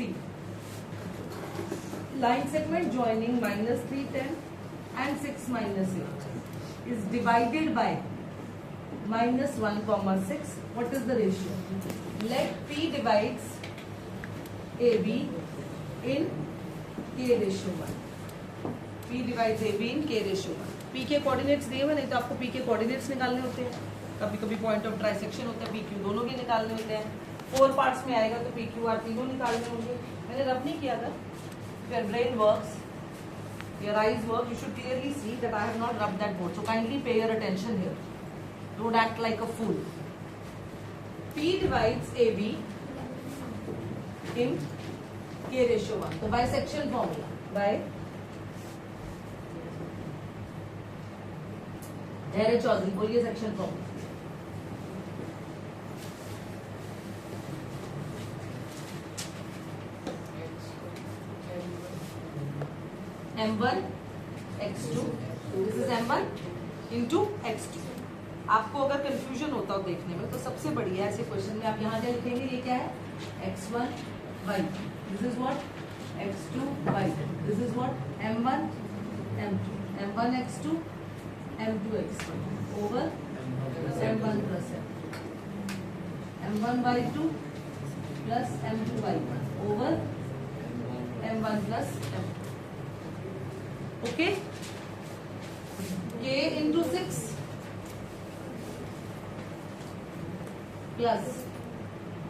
3. Line segment joining minus 3, 10 and 6 minus 8 is divided by minus 1 comma 6. What is the ratio? Let P divides AB in K ratio 1. P divides AB in K ratio 1. P के coordinates दिए हुए, नहीं तो आपको P के coordinates निकालने होते हैं. कभी कभी पॉइंट ऑफ ट्राइसेक्शन होता है, PQ दोनों के निकालने होते हैं. 4 पार्ट्स में आएगा तो PQR तीनों निकालने होंगे. मैंने रब नहीं किया था. Your brain works, your eyes work. You should clearly see that I have not rubbed that board. So kindly pay your attention here. Don't act like a fool. P divides AB in K ratio 1. So bisection formula by धैर्य चौधरी, बोलिए section formula. M1 X2. This is M1 into X2. आपको अगर confusion होता हो देखने में तो सबसे बढ़िया ऐसे क्वेश्चन में आप यहाँ क्या लिखेंगे, ये क्या है, x1 y. This is what x2 y. This is what m1 m2. m1 x2 m2 x1 over m1 plus m1 y2 plus m2 y1 over m1 plus m2. Okay, k into 6 plus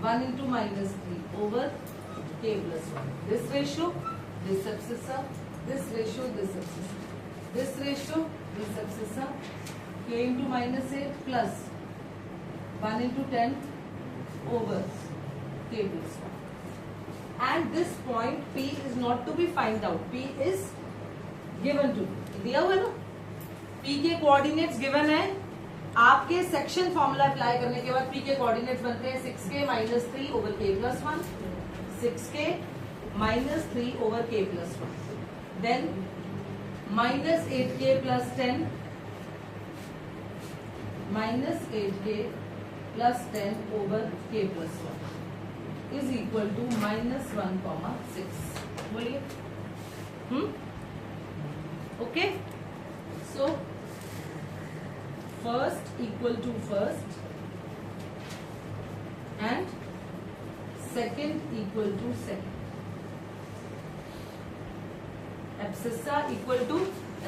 1 into minus 3 over k plus 1. This ratio, this abscissa, this ratio, this abscissa, this ratio, this abscissa, k into minus 8 plus 1 into 10 over k plus 1. And this point P is not to be find out. P is given to me. दिया हुआ ना, P के coordinates given है. आपके section formula apply करने के बाद P के कोऑर्डिनेट्स बनते हैं 6k minus 3 over k plus 1, 6k minus 3 over k plus 1, then minus 8k plus 10 minus 8k plus 10 over k plus 1 is equal to minus 1 comma 6. बोलिए. Okay, so first equal to first and second equal to second. Abscissa equal to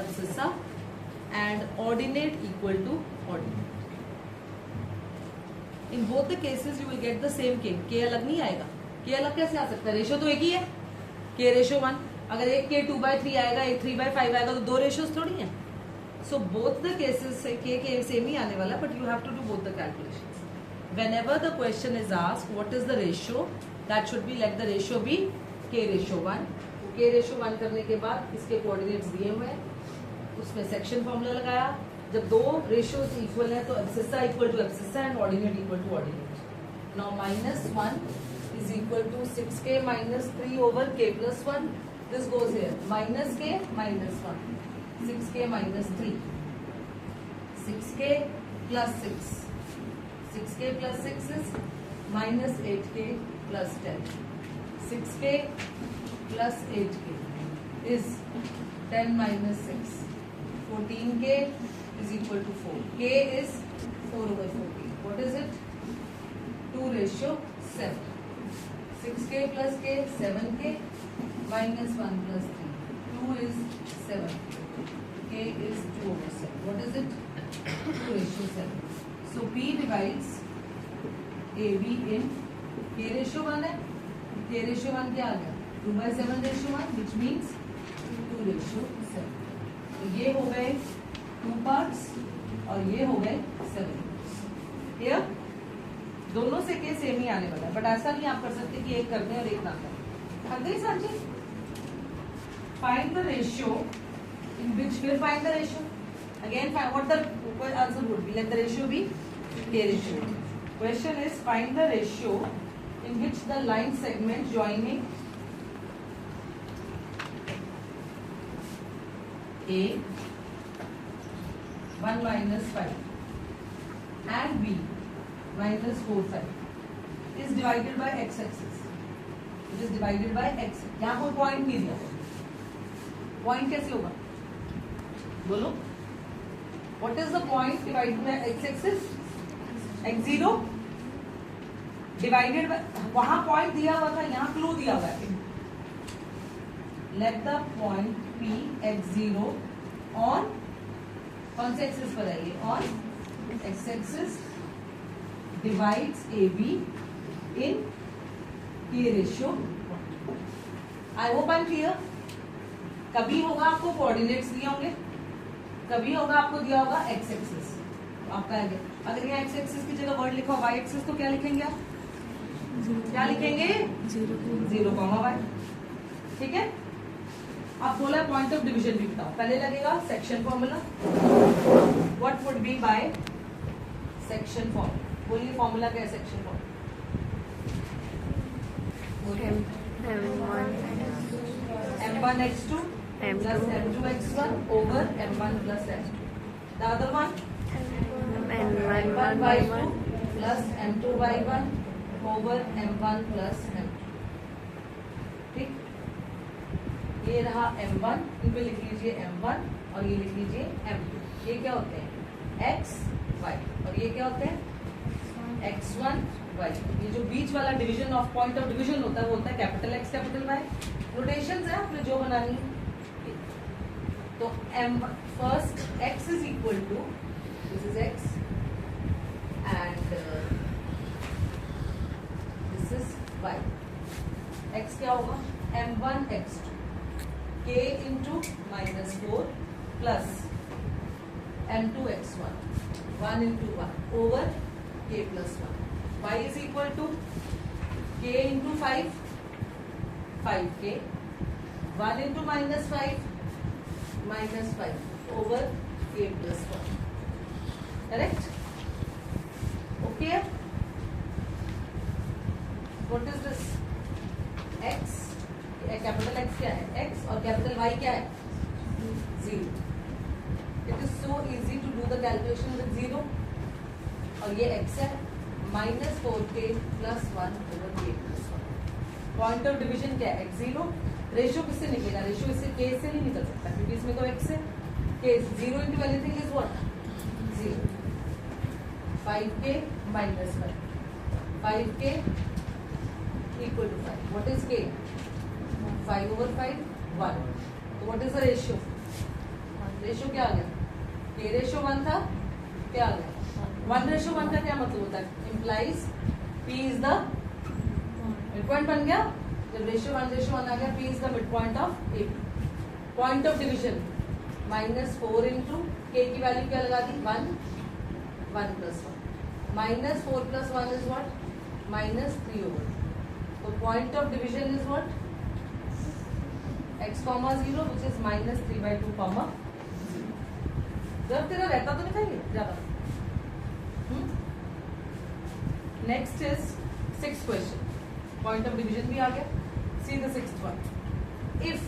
abscissa and ordinate equal to ordinate. In both the cases you will get the same k. K अलग नहीं आएगा. K अलग कैसे आ सकता है? Ratio तो एक ही है. K ratio 1. अगर एक के 2/3 आएगा, एक 3/5 आएगा, तो दो रेशियोज थोड़ी हैं. सो बोथ द केसेस के सेम ही आने वाला, but you have to do both the calculations. Whenever the question is asked what is the ratio, that should be let the ratio be k ratio 1. K ratio 1 करने के बाद इसके coordinates दिए हुए हैं, उसमें सेक्शन फॉर्मूला लगाया. जब दो रेशियोज इक्वल है तो abscissa equal to abscissa and ordinate equal to ordinate. Now -1 is equal to 6k minus 3 over k plus 1. This goes here, minus k minus 1, 6k minus 3, 6k plus 6, 6k plus 6 is minus 8k plus 10, 6k plus 8k is 10 minus 6, 14k is equal to 4, k is 4 over 14, what is it, 2 ratio 7, 6k plus k, 7k minus 1 plus 3, 2 is 7, k is 2 over 7. What is it? 2 ratio 7. So P divides AB in k ratio 1 है. K ratio 1 क्या आ गया? 2/7 ratio 1, which means 2 ratio 7. तो ये हो गए 2 parts और ये हो गए 7 parts. Here दोनों से के सेम ही आने वाला है, बट ऐसा नहीं आप कर सकते कि एक कर दें और एक ना करें. कर दें Sanchi. Find the ratio in which we'll find the ratio. Again, find what the answer would be. Let the ratio be k ratio. Question is find the ratio in which the line segment joining A 1 minus 5 and B minus 4 5 is divided by x axis. which is divided by x. यहाँ कोई point नहीं दिया, point कैसे होगा बोलो? What is the point divided by x axis? x0 divided by, वहां point दिया हुआ था, यहाँ क्लू दिया हुआ है. Let the point P x0 on कौन से एक्सिस पर है ये? On x axis divides AB in K ratio. I hope I'm clear. कभी होगा आपको कोऑर्डिनेट्स दिए होंगे, कभी होगा आपको दिया होगा एक्स एक्सिस. तो आपका आगे अगर यहाँ एक्स एक्सिस की जगह वर्ड लिखा हो वाई एक्सिस तो क्या लिखेंगे आप? क्या लिखेंगे? 0,y. ठीक है. आप बोला पॉइंट ऑफ डिवीजन भी बताओ. पहले लगेगा section formula. What would be by section formula? बोलिए फॉर्मूला क्या है section formula? m1 x2 plus m2 x1 over m1 plus m2. The other one m1 y2 plus m2 y1 over m1 plus m2. ठीक. ये रहा m1, इन पे लिख लीजिए m1 और ये लिख लीजिए m2. ये क्या होते हैं? x y. और ये क्या होते हैं? x1 y. ये जो बीच वाला division of point of division होता है वो होता है capital X capital Y. Notations है आपने जो बनानी. तो m first x is equal to, this is x and this is y. x क्या होगा? m1 x2 k into -4 plus m2 x1 1 into 1 over k plus 1. y is equal to k into 5 5k 1 into -5 -5 over k plus 1. Correct? Okay. What is this? x. Capital x क्या है? x. और capital y क्या है? 0. It is so easy to do the calculation with 0. और ये x है -4k plus 1 over k plus 1. Point of division क्या है? x0. रेशियो किससे निकलेगा? रेशियो इससे k से नहीं निकल सकता क्योंकि इसमें तो x है. k 0 into anything is what? 0. 5k minus 5. 5k equal to 5. What is k? 5 over 5 1. So what is the ratio? Ratio क्या आ गया? k रेशियो 1 था, क्या आ गया? 1 रेशियो 1 का क्या मतलब होता है? Implies p is the midpoint बन गया. जब रेशियो 1 आ गया, p is the midpoint of AP. Point of division -4 into k की वैल्यू क्या लगा दी? 1 1 plus 1 -4 plus 1 is what? -3 over. So point of division is what? x comma 0 which is -3/2 comma 0. जब तेरा रहता तो नहीं चाहिए ज्यादा. Next is 6th question. Point of division भी आ गया. See the 6th one. If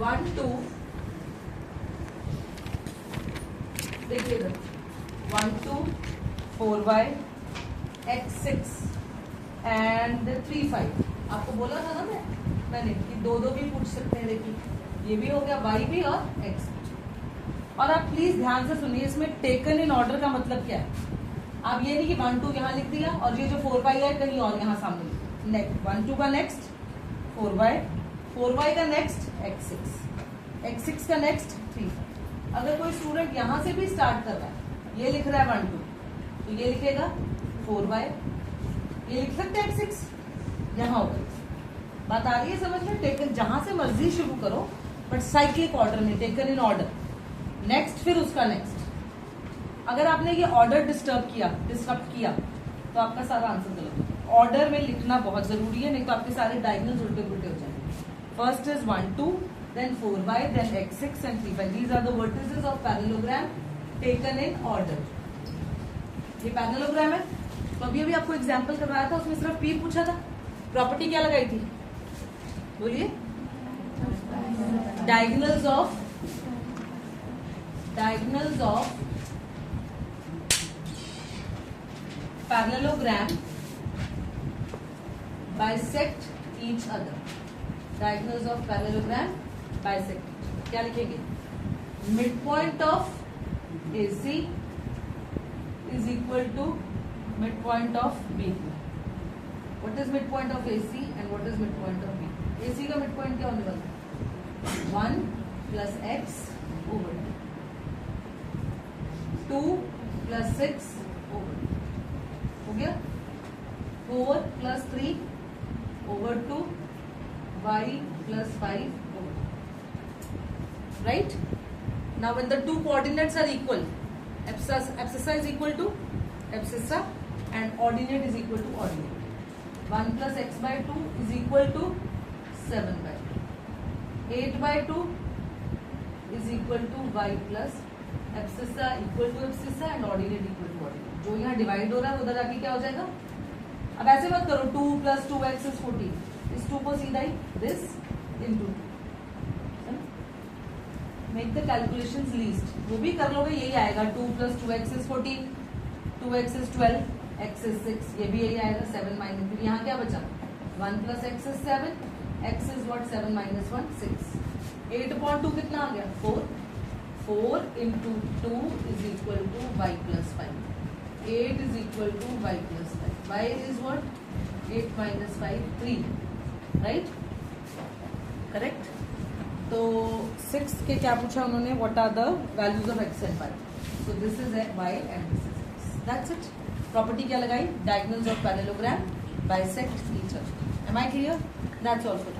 1 2 देखिए इधर 1 2 4y x6 and 3 5. आपको बोला था ना मैंने कि दो भी पूछ सकते हैं. देखिए ये भी हो गया y भी और x. और आप प्लीज ध्यान से सुनिए, इसमें टेकन इन ऑर्डर का मतलब क्या है. आप ये नहीं कि 1 2 यहाँ लिख दिया और ये जो 4 पाई है कहीं और यहाँ सामने. नेक्स्ट 1 2 का नेक्स्ट 4y का नेक्स्ट x6 का नेक्स्ट 3. अगर कोई स्टूडेंट यहाँ से भी स्टार्ट कर रहा है, ये लिख रहा है 1 2 तो ये लिखेगा 4y. ये लिख सकते हैं x6 यहाँ होगा. बात आ रही है समझ में? टेकन जहां से मर्जी शुरू करो बट साइक्लिक ऑर्डर में, टेकन इन ऑर्डर. नेक्स्ट फिर उसका नेक्स्ट. अगर आपने ये ऑर्डर डिस्टर्ब किया तो आपका सारा आंसर गलत होगा. ऑर्डर में लिखना बहुत जरूरी है, नहीं तो आपके सारे डायगोनल्स उल्टे पुल्टे हो जाएंगे. First is 1 2 then 4y then x6 and 3 5. These are the vertices of parallelogram taken in order. ये पैरेललोग्राम है. तो अभी आपको एग्जांपल करवाया था, उसमें सिर्फ p पूछा था. प्रॉपर्टी क्या लगाई थी बोलिए? Diagonals of parallelogram bisect each other. Diagonals of parallelogram bisect each other. क्या लिखेंगे? Midpoint of AC is equal to midpoint of BQ. What is midpoint of AC and what is midpoint of BQ? AC का midpoint क्या होने वाला है? 1 plus x over 2 plus 6 over 2. हो गया? 4 plus 3 over 2 y plus 5 over 2. Right? Now when the two coordinates are equal, abscissa is equal to abscissa and ordinate is equal to ordinate. 1 plus x by 2 is equal to 7 by 2. 8 by 2 is equal to y plus abscissa equal to abscissa and ordinate equal to ordinate. जो यहाँ divide हो रहा है उधर आके क्या हो जाएगा? अब ऐसे मत करो 2 plus 2x is 14. इस 2 को सीधा ही this into 2. Make the calculations least. वो भी कर लोगे यही आएगा. 2 plus 2x is 14. 2x is 12. x is 6. ये भी यही आएगा. 7 minus. फिर यहाँ क्या बचा? 1 plus x is 7. x is what? 7 minus 1 6. 8/2 कितना आ गया? 4. 4 into 2 is equal to y plus 5. 8 is equal to y plus 5. y is what? 8 minus 5 3. Right? Correct? तो 6 के क्या पूछा उन्होंने? What are the values of x and y. So this is y and this is x. That's it. Property क्या लगाई? Diagonals of parallelogram bisect each other. Am I clear? That's all for